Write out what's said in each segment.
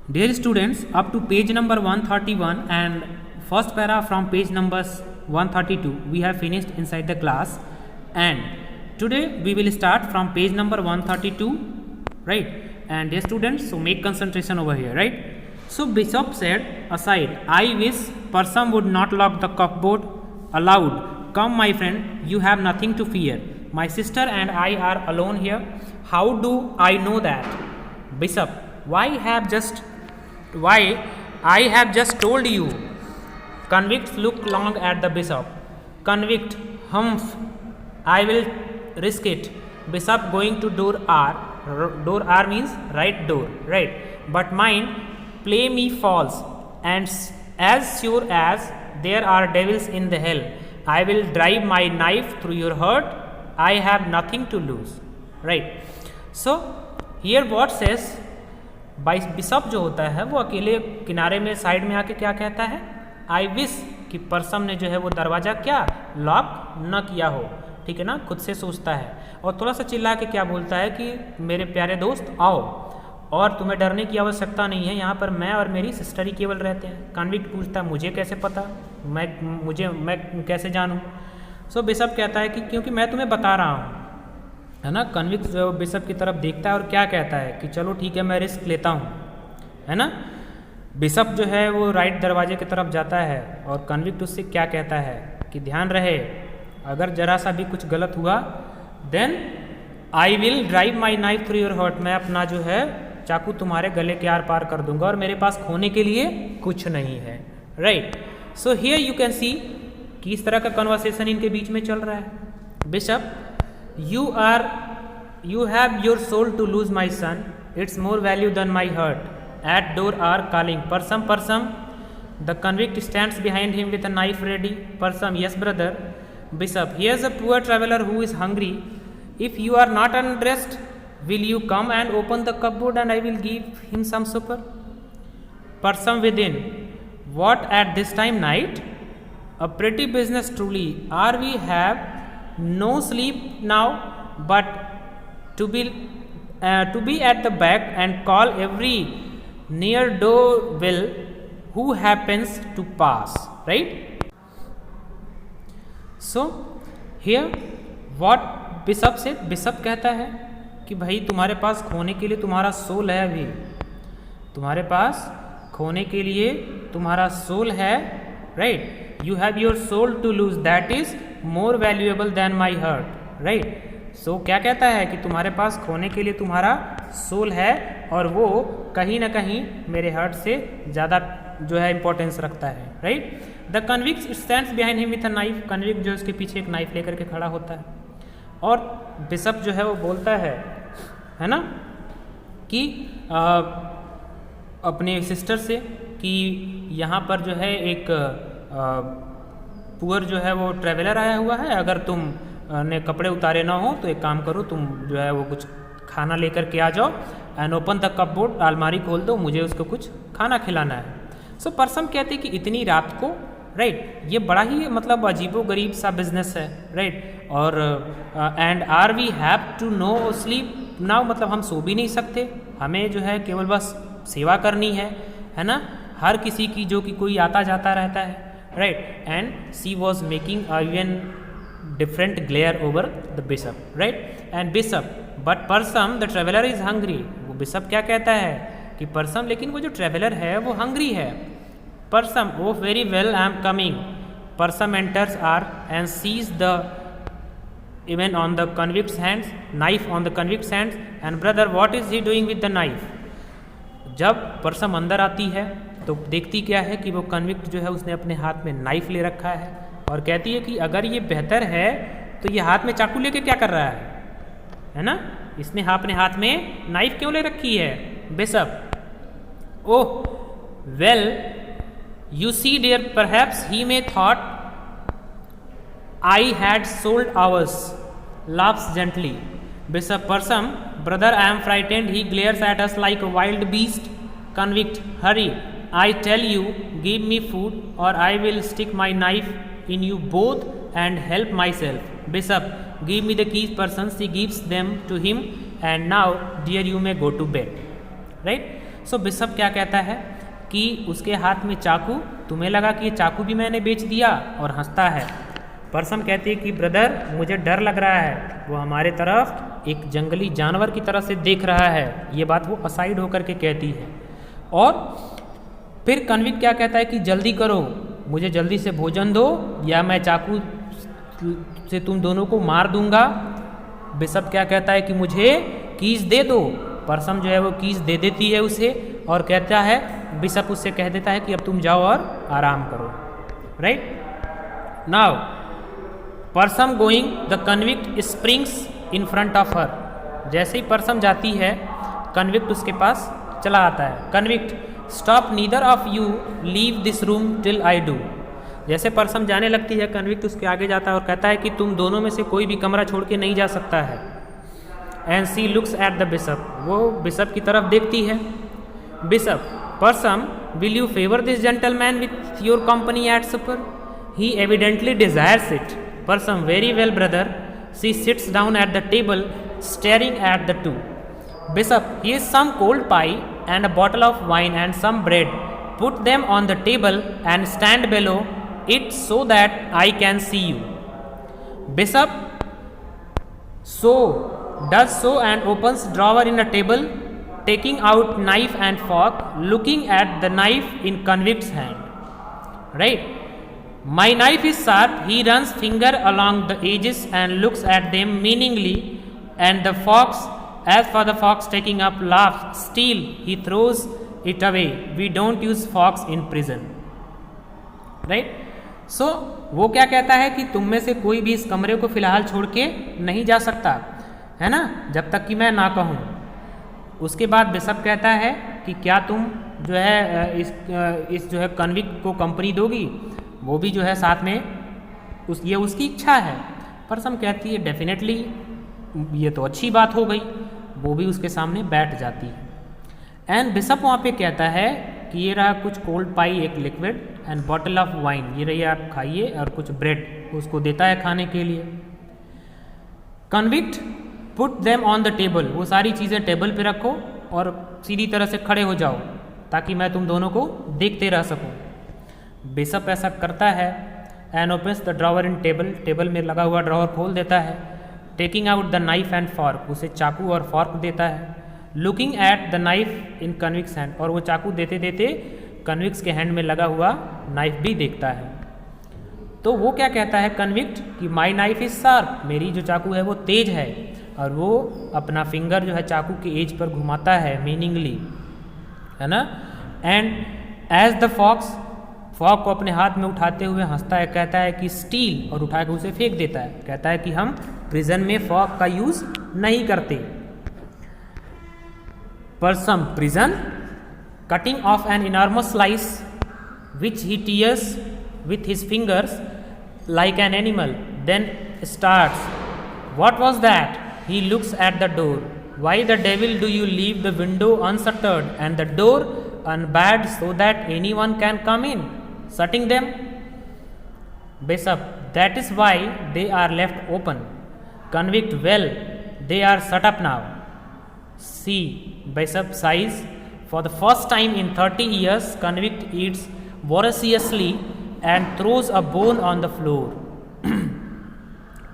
Dear students, up to page number 131 and first para from page numbers 132 we have finished inside the class, and today we will start from page number 132, right? And dear students, so make concentration over here, right? So Bishop said aside, I wish person would not lock the cupboard. Aloud, come my friend, you have nothing to fear. My sister and I are alone here. How do I know that? Bishop, why I have just told you. Convict look long at the bishop. Convict, humph, I will risk it. Bishop going to door R. Door R means right door, right? But mine, play me false, and as sure as there are devils in the hell, I will drive my knife through your heart. I have nothing to lose, right? So here what says, bishop जो होता है वो अकेले किनारे में side में आके क्या कहता है, आई विश कि परसम ने जो है वो दरवाज़ा क्या लॉक न किया हो, ठीक है ना, खुद से सोचता है और थोड़ा सा चिल्ला के क्या बोलता है कि मेरे प्यारे दोस्त आओ और तुम्हें डरने की आवश्यकता नहीं है, यहाँ पर मैं और मेरी सिस्टर ही केवल रहते हैं। कन्विक्ट पूछता है मुझे कैसे पता, मैं कैसे जानूँ। सो बिशप कहता है कि क्योंकि मैं तुम्हें बता रहा हूँ, है ना। कन्विक्ट जो बिशप की तरफ देखता है और क्या कहता है कि चलो ठीक है मैं रिस्क लेता हूँ, है ना। बिशप जो है वो राइट दरवाजे की तरफ जाता है और कन्विक्ट उससे क्या कहता है कि ध्यान रहे अगर जरा सा भी कुछ गलत हुआ then I will drive my knife through your heart, मैं अपना जो है चाकू तुम्हारे गले के आर पार कर दूंगा और मेरे पास खोने के लिए कुछ नहीं है, right. So here you can see कि इस तरह का कन्वर्सेशन इनके बीच में चल रहा है। Bishop, you have your soul to lose my son, it's more value than my heart. At door are calling, Parsam. The convict stands behind him with a knife ready. Parsam, yes brother. Bishop, here's a poor traveler who is hungry. If you are not undressed, will you come and open the cupboard and I will give him some supper? Parsam within, what at this time night? A pretty business truly. Are we have no sleep now, but to be at the back and call every near doorbell who happens to pass, right? So here what Bishop said, Bishop कहता है कि भाई तुम्हारे पास खोने के लिए तुम्हारा soul है, अभी तुम्हारे पास खोने के लिए तुम्हारा सोल है, right. You have your soul to lose, that is more valuable than my heart, right? So क्या कहता है कि तुम्हारे पास खोने के लिए तुम्हारा सोल है और वो कहीं ना कहीं मेरे हार्ट से ज़्यादा जो है इंपॉर्टेंस रखता है, right. The convict stands behind him with a knife, convict जो उसके पीछे एक नाइफ लेकर के खड़ा होता है और बिशप जो है वो बोलता है ना, कि अपने सिस्टर से कि यहाँ पर जो है एक पुअर जो है वो ट्रैवलर आया हुआ है, अगर तुम ने कपड़े उतारे ना हो तो एक काम करो, तुम जो है वो कुछ खाना लेकर के आ जाओ एंड ओपन द कपबोर्ड, अलमारी खोल दो, मुझे उसको कुछ खाना खिलाना है। सो परसम कहते कि इतनी रात को, राइट, ये बड़ा ही मतलब अजीबो गरीब सा बिजनेस है, राइट। और and are we have to no sleep now, मतलब हम सो भी नहीं सकते, हमें जो है केवल बस सेवा करनी है ना, हर किसी की जो कि कोई आता जाता रहता है, right? And she was making a even different glare over the bishop, right? And bishop, but Parsam the traveler is hungry. वो bishop क्या कहता है कि Parsam, लेकिन वो जो traveler है वो hungry है। Parsam, oh very well, I am coming. Parsam enters R and sees the even on the convict's hands, knife on the convict's hands, and brother, what is he doing with the knife? जब Parsam अंदर आती है तो देखती क्या है कि वो कन्विक्ट जो है उसने अपने हाथ में नाइफ ले रखा है और कहती है कि अगर ये बेहतर है तो ये हाथ में चाकू लेके क्या कर रहा है ना, इसने अपने हाथ में नाइफ क्यों ले रखी है। Bishop, oh well you see dear, perhaps he may thought I had sold ours, laughs gently. Bishop, Parsam, brother, I am frightened. He glares at us like a wild beast. Convict, hurry, I tell you, give me food or I will stick my knife in you both and help myself. Bishop, give me the keys. Person, she gives them to him and now dear you may go to bed, right? So bishop क्या कहता है कि उसके हाथ में चाकू, तुम्हें लगा कि ये चाकू भी मैंने बेच दिया, और हंसता है। पर्सन कहती है कि ब्रदर मुझे डर लग रहा है, वो हमारे तरफ एक जंगली जानवर की तरह से देख रहा है। ये बात वो असाइड होकर के कहती है। और फिर कन्विक्ट क्या कहता है कि जल्दी करो, मुझे जल्दी से भोजन दो या मैं चाकू से तुम दोनों को मार दूंगा। बिशप क्या कहता है कि मुझे कीज दे दो। पर्सन जो है वो कीज दे देती है उसे, और कहता है, बिशप उससे कह देता है कि अब तुम जाओ और आराम करो। Right now person going the convict springs in front of her. जैसे ही पर्सन जाती है, कन्विक्ट उसके पास चला आता है। Convict stop neither of you leave this room till I do. जैसे पर्सन जाने लगती है, कन्विक्ट उसके आगे जाता है और कहता है कि तुम दोनों में से कोई भी कमरा छोड़ के नहीं जा सकता है। And she looks at the bishop, वो बिशप की तरफ देखती है। Bishop, person will you favour this gentleman with your company at supper? He evidently desires it. Person, very well brother. She sits down at the table staring at the two. Bishop, here is some cold pie and a bottle of wine and some bread. Put them on the table and stand below it so that I can see you. Bishop does so and opens drawer in a table, taking out knife and fork, looking at the knife in convict's hand. Right? My knife is sharp. He runs finger along the edges and looks at them meaningly, and the fox, as for the fox taking up, laughs. Still, he throws it away. We don't use fox in prison. Right? So, वो क्या कहता है कि तुम में से कोई भी इस कमरे को फिलहाल छोड़ के नहीं जा सकता है ना, जब तक कि मैं ना कहूँ। उसके बाद बिशप कहता है कि क्या तुम जो है इस जो है कन्विक्ट को कंपनी दोगी, वो भी जो है साथ में ये उसकी इच्छा है। पर्सन कहती है डेफिनेटली, ये तो अच्छी बात हो गई। वो भी उसके सामने बैठ जाती है। एंड बिशप वहाँ पे कहता है कि ये रहा कुछ कोल्ड पाई, एक liquid, and bottle of wine, ये रही आप खाइए, और कुछ ब्रेड उसको देता है खाने के लिए। Convict put them on the table, वो सारी चीज़ें टेबल पे रखो और सीधी तरह से खड़े हो जाओ ताकि मैं तुम दोनों को देखते रह सकूं। बिशप ऐसा करता है। And opens the drawer in table, table में लगा हुआ ड्रॉवर खोल देता है। Taking out the knife and fork, उसे चाकू और फॉर्क देता है। Looking at the knife in convicts hand, और वो चाकू देते देते कन्विक्स के हैंड में लगा हुआ नाइफ भी देखता है। तो वो क्या कहता है कन्विक्ट कि माई नाइफ इज शार्प, मेरी जो चाकू है वो तेज है, और वो अपना फिंगर जो है चाकू के एज पर घुमाता है मीनिंगली, है ना। And as the forks, fork को अपने हाथ में उठाते हुए हंसता है, कहता है कि स्टील, और उठा के उसे फेंक देता है। कहता है कि हम प्रिजन में फॉक का यूज नहीं करते। Person, prison, cutting of an enormous slice which he tears with his fingers like an animal, then starts. What was that? He looks at the door. Why the devil do you leave the window unshuttered and the door unbarred so that anyone can come in, shutting them? Bishop, that is why they are left open. Convict, well, they are shut up now. See, Bishop sighs. For the first time in 30 years, convict eats voraciously and throws a bone on the floor.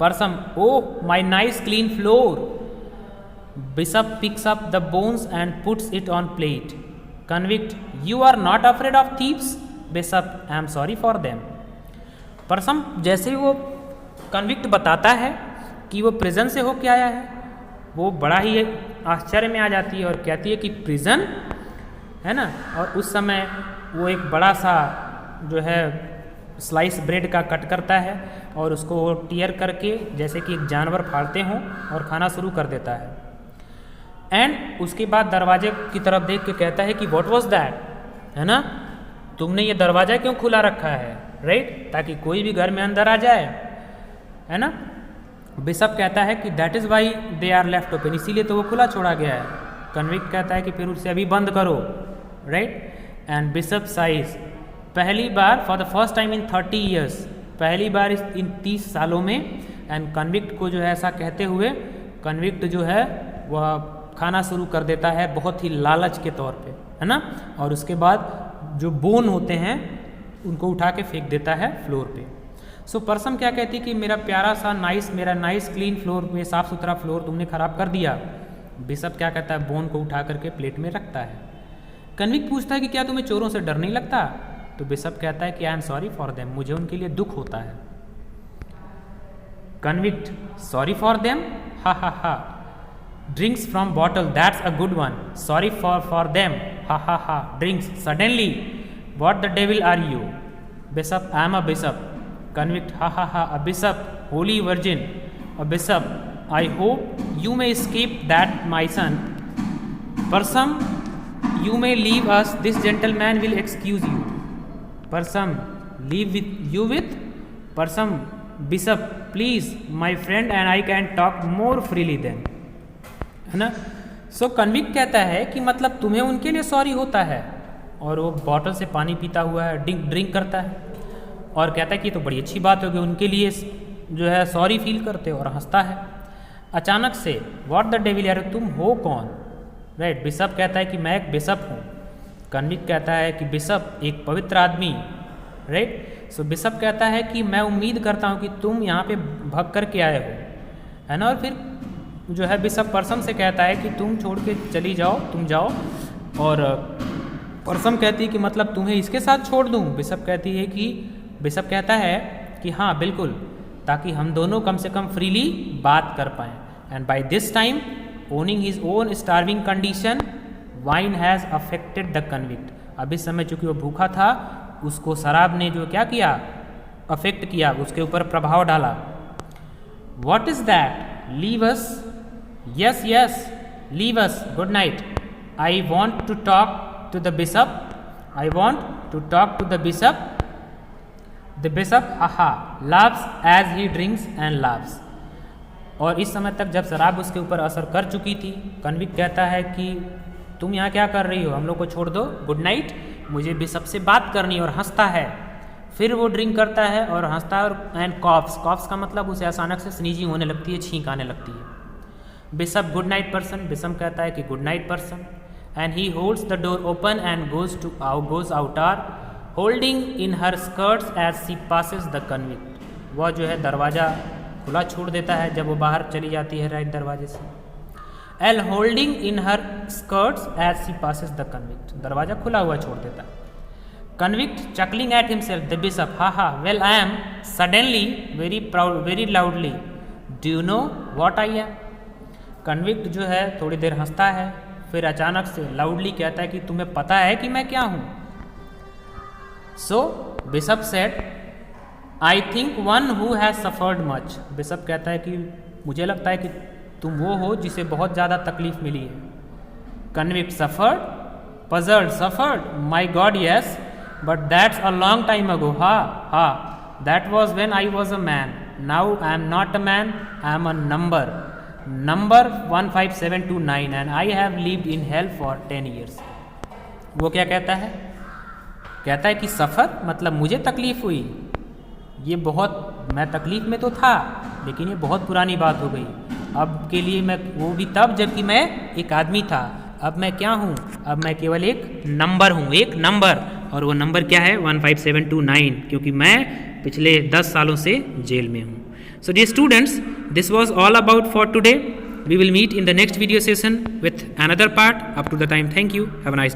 Person, oh, my nice clean floor. Bishop picks up the bones and puts it on plate. Convict, you are not afraid of thieves? Bishop, I am sorry for them. Person, जैसे वो convict बताता है कि वो prison से होके आया है, वो बड़ा ही आश्चर्य में आ जाती है और कहती है कि प्रिजन है ना। और उस समय वो एक बड़ा सा जो है स्लाइस ब्रेड का कट करता है और उसको टीयर करके जैसे कि एक जानवर फाड़ते हों और खाना शुरू कर देता है। एंड उसके बाद दरवाजे की तरफ देख के कहता है कि व्हाट वाज दैट, है ना, तुमने ये दरवाज़ा क्यों खुला रखा है, राइट, ताकि कोई भी घर में अंदर आ जाए, है ना। बिशप कहता है कि that is why they are left open, इसीलिए तो वो खुला छोड़ा गया है। कन्विक्ट कहता है कि फिर उसे अभी बंद करो, राइट। एंड बिशप साइज, पहली बार for the first time in 30 years, पहली बार इन 30 सालों में। एंड कन्विक्ट को जो है ऐसा कहते हुए कन्विक्ट जो है वह खाना शुरू कर देता है बहुत ही लालच के तौर पे, है ना। और उसके बाद जो बोन होते हैं उनको उठा के फेंक देता है फ्लोर पे। सो परसम क्या कहती कि मेरा प्यारा सा मेरा नाइस क्लीन फ्लोर में साफ़ सुथरा फ्लोर तुमने ख़राब कर दिया। बिशप क्या कहता है, बोन को उठा करके प्लेट में रखता है। कन्विक्ट पूछता है कि क्या तुम्हें चोरों से डर नहीं लगता? तो बिशप कहता है कि I am sorry for them, मुझे उनके लिए दुख होता है। Convict, sorry for them, ha ha ha. Drinks from bottle, that's a good one, sorry for them, ha ha ha. Drinks, suddenly, what the devil are you? Bishop, I am a bishop. Convict, ha ha ha, a bishop, holy virgin, a bishop, I hope you may escape that, my son. Persum, you may leave us, this gentleman will excuse you. Persum, leave with you with? Persum, bishop, please, my friend and I can talk more freely then. है ना। सो convict कहता है कि मतलब तुम्हें उनके लिए sorry होता है, और वो बॉटल से पानी पीता हुआ है, ड्रिंक करता है और कहता है कि तो बड़ी अच्छी बात होगी, उनके लिए जो है सॉरी फील करते हो, और हंसता है। अचानक से व्हाट द डेविल, यार तुम हो कौन? राइट, बिशप कहता है कि मैं एक बिशप हूँ। कन्विक्ट कहता है कि बिशप एक पवित्र आदमी। राइट, सो बिशप कहता है कि मैं उम्मीद करता हूँ कि तुम यहाँ पे भाग कर के आए हो, है ना। और फिर जो है बिशप परसम से कहता है कि तुम छोड़ के चली जाओ, तुम जाओ। और परसम कहती है कि मतलब तुम्हें इसके साथ छोड़ दूँ? बिशप कहता है कि हाँ बिल्कुल, ताकि हम दोनों कम से कम फ्रीली बात कर पाएँ। And by this time, owning his own starving condition, wine has affected the convict. अब इस समय चूँकि वो भूखा था, उसको शराब ने जो क्या किया, अफेक्ट किया, उसके ऊपर प्रभाव डाला। What is that? Leave us, yes yes, leave us, good night. I want to talk to the bishop, I want to talk to the bishop. The bishop haha laughs as he drinks and laughs। और इस समय तक जब शराब उसके ऊपर असर कर चुकी थी, कन्विक्ट कहता है कि तुम यहाँ क्या कर रही हो, हम लोग को छोड़ दो, गुड नाइट, मुझे बिशप से बात करनी है। और हंसता है, फिर वो ड्रिंक करता है और हंसता है। और एंड कॉफ्स का मतलब उसे अचानक से स्नीजिंग होने लगती है, छींक आने लगती है। Bishop, good night person, bishop कहता है कि good night person. And he holds the door open and goes outer holding in her skirts as she passes the convict. वह जो है दरवाज़ा खुला छोड़ देता है जब वो बाहर चली जाती है राइट दरवाजे से। एल holding in her skirts as she passes the convict, दरवाज़ा खुला हुआ छोड़ देता है। Convict chuckling at himself, the bishop, ha ha, well I am suddenly very proud very loudly, do you know what I am? Convict जो है थोड़ी देर हंसता है, फिर अचानक से लाउडली कहता है कि तुम्हें पता है कि मैं क्या हूँ? सो bishop said, I think one who has suffered much. Bishop कहता है कि मुझे लगता है कि तुम वो हो जिसे बहुत ज़्यादा तकलीफ मिली है। Convict, suffered, puzzled, suffered, my God yes, but that's a long time ago, हा हा, that was when I was a man, now I am not a man, I am a number 15729 and I have lived in hell for 10 years। वो क्या कहता है? कहता है कि सफ़र मतलब मुझे तकलीफ़ हुई, ये बहुत, मैं तकलीफ़ में तो था लेकिन ये बहुत पुरानी बात हो गई। अब के लिए मैं, वो भी तब जबकि मैं एक आदमी था, अब मैं क्या हूँ? अब मैं केवल एक नंबर हूँ, एक नंबर। और वो नंबर क्या है? 15729, क्योंकि मैं पिछले 10 सालों से जेल में हूँ। So dear students, this was all about for today. We will meet in the next video session with another part. Up to the time, thank you. Have a nice day.